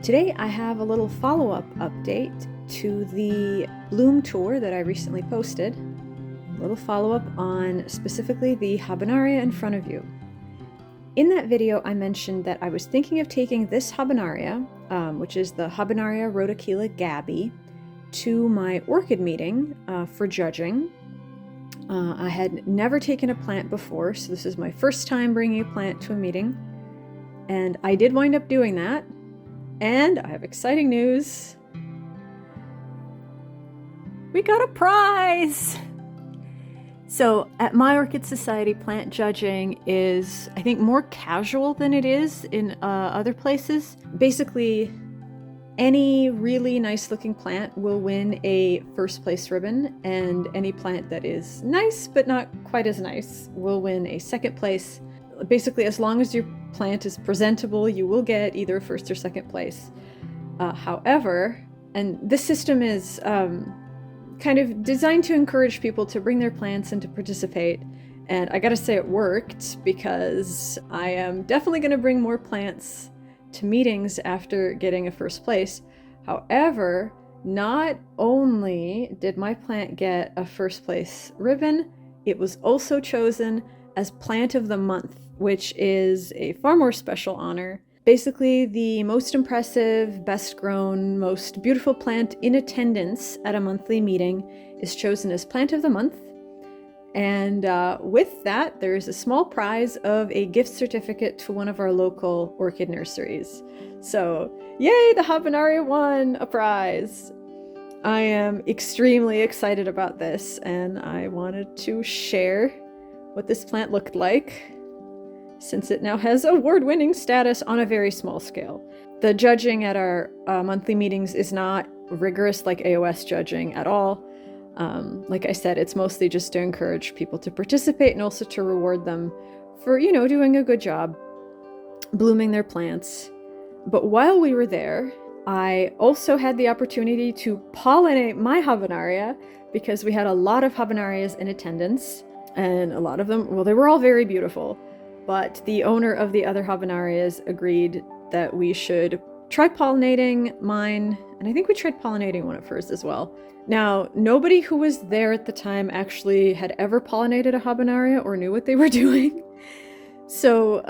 Today I have a little follow-up update to the bloom tour that I recently posted. A little follow-up on specifically the Habenaria in front of you. In that video I mentioned that I was thinking of taking this Habenaria, which is the Habenaria rhodocheila Gabby, to my orchid meeting for judging. I had never taken a plant before, so this is my first time bringing a plant to a meeting, and I did wind up doing that. And I have exciting news. We got a prize! So at my Orchid Society, plant judging is, I think, more casual than it is in other places. Basically, any really nice looking plant will win a first place ribbon, and any plant that is nice but not quite as nice will win a second place. Basically, as long as your plant is presentable, you will get either first or second place. However, and this system is kind of designed to encourage people to bring their plants and to participate. And I gotta say it worked, because I am definitely gonna bring more plants to meetings after getting a first place. However, not only did my plant get a first place ribbon, it was also chosen as Plant of the Month, which is a far more special honor. Basically, the most impressive, best grown, most beautiful plant in attendance at a monthly meeting is chosen as Plant of the Month. And with that, there's a small prize of a gift certificate to one of our local orchid nurseries. So, yay, the Habenaria won a prize! I am extremely excited about this, and I wanted to share what this plant looked like, since it now has award-winning status on a very small scale. The judging at our monthly meetings is not rigorous like AOS judging at all. Like I said, it's mostly just to encourage people to participate and also to reward them for, doing a good job blooming their plants. But while we were there, I also had the opportunity to pollinate my Habenaria, because we had a lot of Habenarias in attendance. And a lot of them, well, they were all very beautiful, but the owner of the other Habenarias agreed that we should try pollinating mine, and I think we tried pollinating one of hers as well. Now, nobody who was there at the time actually had ever pollinated a Habenaria or knew what they were doing. So,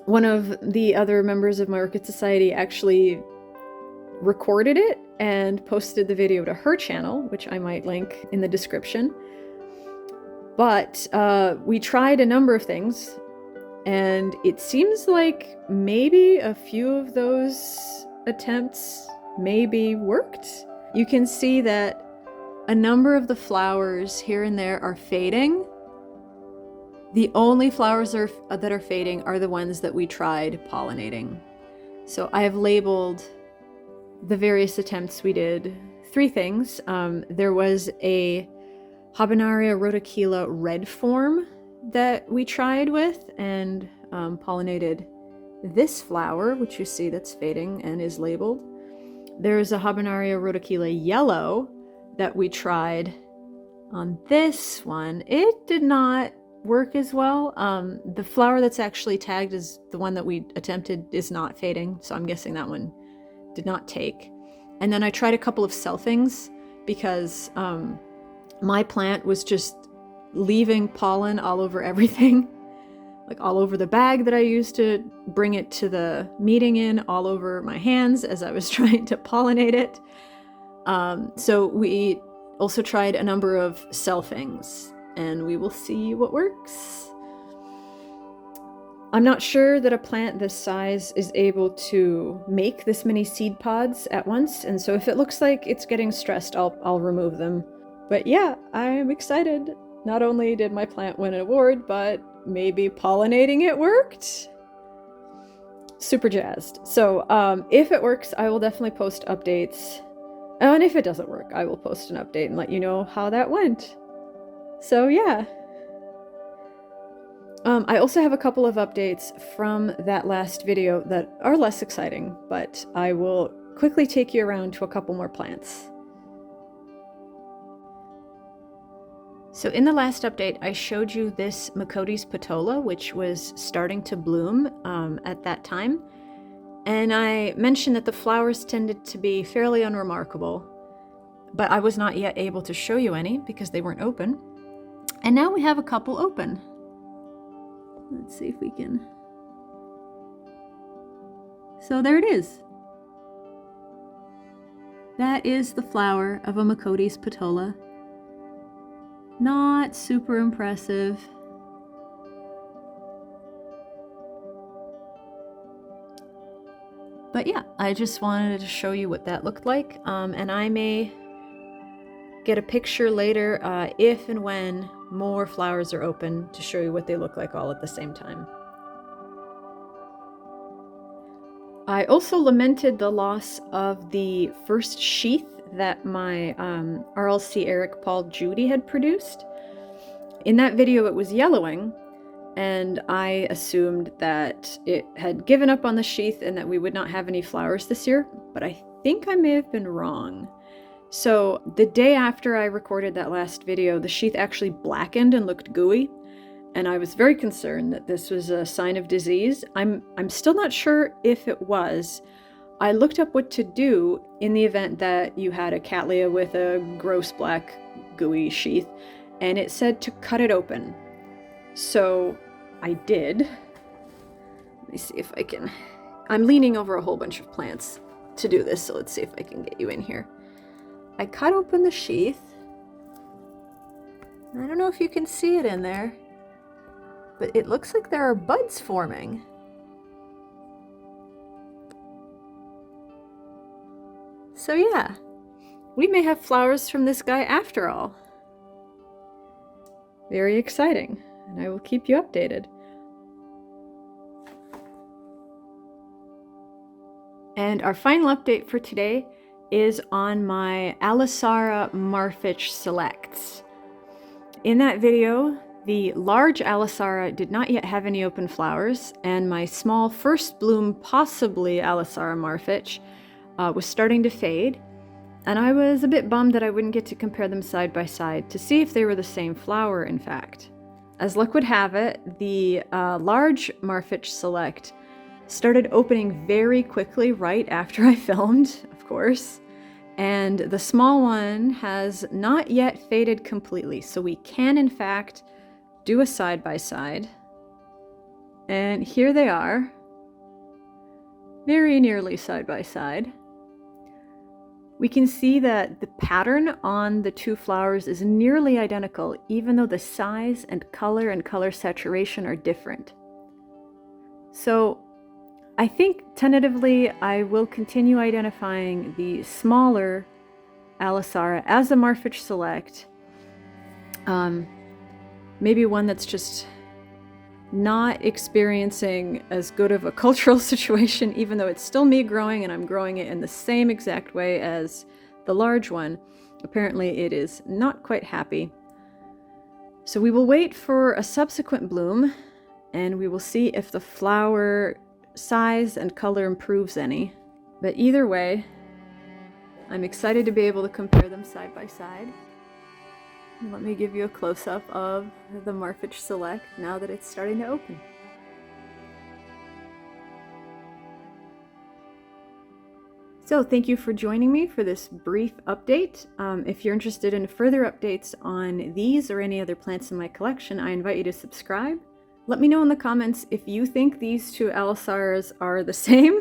one of the other members of my Orchid Society actually recorded it and posted the video to her channel, which I might link in the description. But we tried a number of things, and it seems like maybe a few of those attempts maybe worked. You can see that a number of the flowers here and there are fading. The only flowers that are fading are the ones that we tried pollinating. So I have labeled the various attempts we did 3 things. There was a Habenaria rhodocheila red form that we tried with and pollinated this flower, which you see that's fading and is labeled. There's a Habenaria rhodocheila yellow that we tried on this one. It did not work as well. The flower that's actually tagged as the one that we attempted is not fading, so I'm guessing that one did not take. And then I tried a couple of selfings, because my plant was just leaving pollen all over everything, like all over the bag that I used to bring it to the meeting in, all over my hands as I was trying to pollinate it. So we also tried a number of selfings, and we will see what works. I'm not sure that a plant this size is able to make this many seed pods at once, and so if it looks like it's getting stressed, I'll remove them. But yeah, I'm excited. Not only did my plant win an award, but maybe pollinating it worked. Super jazzed. So if it works, I will definitely post updates. And if it doesn't work, I will post an update and let you know how that went. So yeah. I also have a couple of updates from that last video that are less exciting, but I will quickly take you around to a couple more plants. So in the last update, I showed you this Macodes petola, which was starting to bloom at that time. And I mentioned that the flowers tended to be fairly unremarkable, but I was not yet able to show you any because they weren't open. And now we have a couple open. Let's see if we can. So there it is. That is the flower of a Macodes petola. Not super impressive. But yeah, I just wanted to show you what that looked like. And I may get a picture later if and when more flowers are open to show you what they look like all at the same time. I also lamented the loss of the first sheath that my Rlc Eric Paul Judy had produced. In that video it was yellowing, and I assumed that it had given up on the sheath and that we would not have any flowers this year, but I think I may have been wrong. So the day after I recorded that last video, the sheath actually blackened and looked gooey, and I was very concerned that this was a sign of disease. I'm still not sure if it was. I looked up what to do in the event that you had a cattleya with a gross black gooey sheath, and it said to cut it open. So I did. Let me see if I can. I'm leaning over a whole bunch of plants to do this, so let's see if I can get you in here. I cut open the sheath. I don't know if you can see it in there, but it looks like there are buds forming. So yeah, we may have flowers from this guy after all. Very exciting, and I will keep you updated. And our final update for today is on my Aliceara Marfitch Selects. In that video, the large Aliceara did not yet have any open flowers, and my small first bloom, possibly Aliceara Marfitch, was starting to fade, and I was a bit bummed that I wouldn't get to compare them side by side to see if they were the same flower, in fact. As luck would have it, the large Marfitch Select started opening very quickly right after I filmed, of course, and the small one has not yet faded completely, so we can in fact do a side by side. And here they are, very nearly side by side. We can see that the pattern on the two flowers is nearly identical, even though the size and color saturation are different. So I think tentatively I will continue identifying the smaller Aliceara as a Marfitch Select. Maybe one that's just not experiencing as good of a cultural situation, even though it's still me growing and I'm growing it in the same exact way as the large one. Apparently it is not quite happy. So we will wait for a subsequent bloom, and we will see if the flower size and color improves any. But either way, I'm excited to be able to compare them side by side. Let me give you a close-up of the Marfitch Select now that it's starting to open. So thank you for joining me for this brief update. If you're interested in further updates on these or any other plants in my collection, I invite you to subscribe. Let me know in the comments if you think these two Alicearas are the same,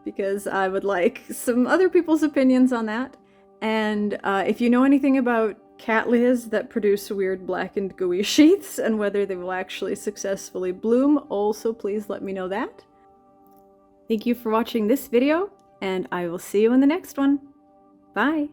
because I would like some other people's opinions on that. And if you know anything about cattleyas that produce weird black and gooey sheaths and whether they will actually successfully bloom, also please let me know that. Thank you for watching this video, and I will see you in the next one. Bye!